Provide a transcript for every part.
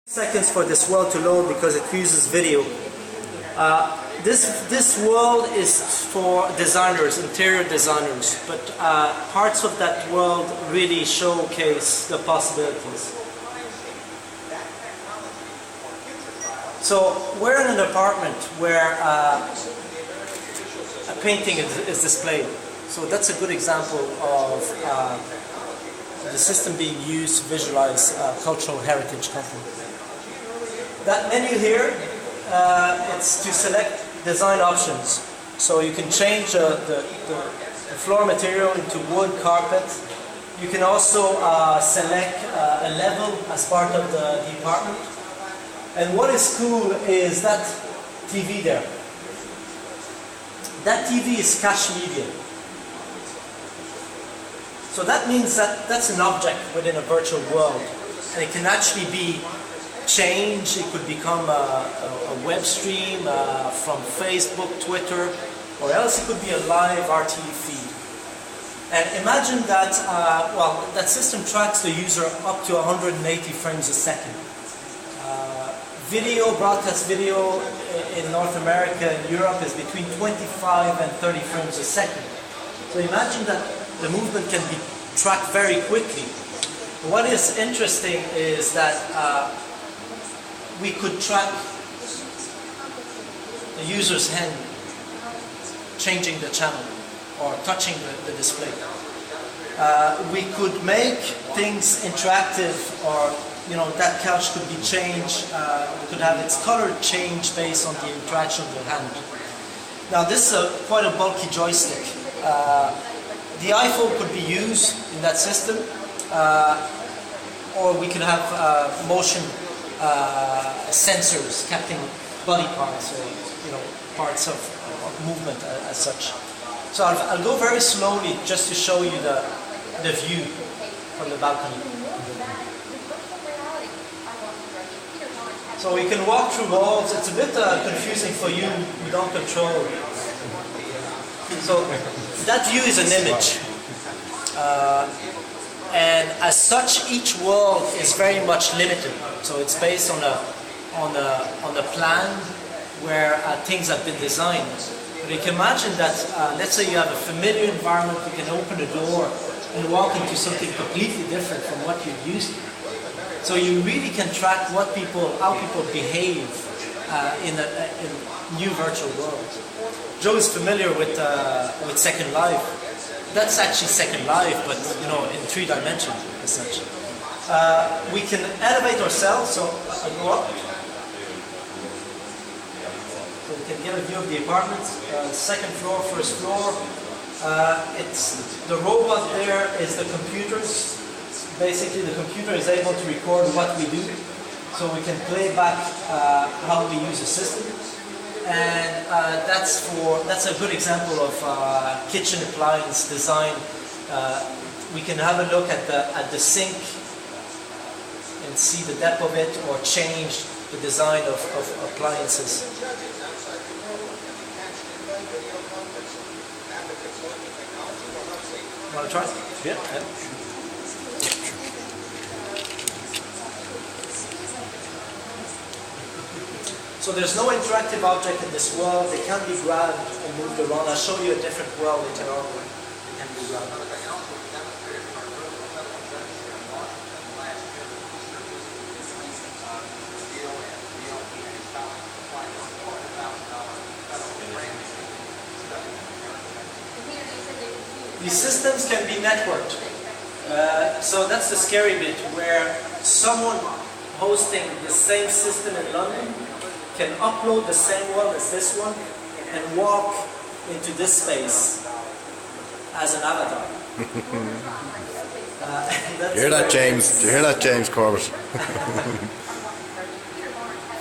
Seconds for this world to load because it uses video. This world is for designers, interior designers, but parts of that world really showcase the possibilities. So we're in an apartment where a painting is displayed. So that's a good example of the system being used to visualize cultural heritage company. That menu here, it's to select design options. So you can change the floor material into wood, carpet. You can also select a level as part of the apartment. And what is cool is that TV there. That TV is cache media. So that means that that's an object within a virtual world. And it can actually be changed. It could become a web stream from Facebook, Twitter, or else it could be a live RTE feed. And imagine that, that system tracks the user up to 180 frames a second. Broadcast video in North America and Europe is between 25 and 30 frames a second. So imagine that the movement can be tracked very quickly. What is interesting is that we could track the user's hand changing the channel or touching the display. We could make things interactive, or that couch could be changed. We could have its color changed based on the interaction of the hand. Now this is quite a bulky joystick. The iPhone could be used in that system, or we could have motion sensors capturing body parts, or parts of movement as such. So I'll go very slowly just to show you the view from the balcony. So we can walk through walls. It's a bit confusing for you who don't control. So that view is an image, and as such, each world is very much limited. So it's based on a plan where things have been designed. But you can imagine that, let's say you have a familiar environment, you can open a door and walk into something completely different from what you're used to. So you really can track how people behave in new virtual worlds. Joe is familiar with Second Life. That's actually Second Life, but in 3 dimensions as such. We can elevate ourselves, so I go up. So we can get a view of the apartment. Second floor, first floor. The robot there is the computers. Basically, the computer is able to record what we do, so we can play back how we use the system. And that's a good example of kitchen appliance design. We can have a look at the sink and see the depth of it, or change the design of appliances. Want to try? Yeah. So there's no interactive object in this world. They can't be grabbed and moved around. I'll show you a different world later on where they can be grabbed. These systems can be networked. So that's the scary bit, where someone hosting the same system in London can upload the same world as this one and walk into this space as an avatar. You hear that, James? Do you hear that, James Corbett?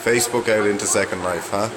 Facebook out into Second Life, huh?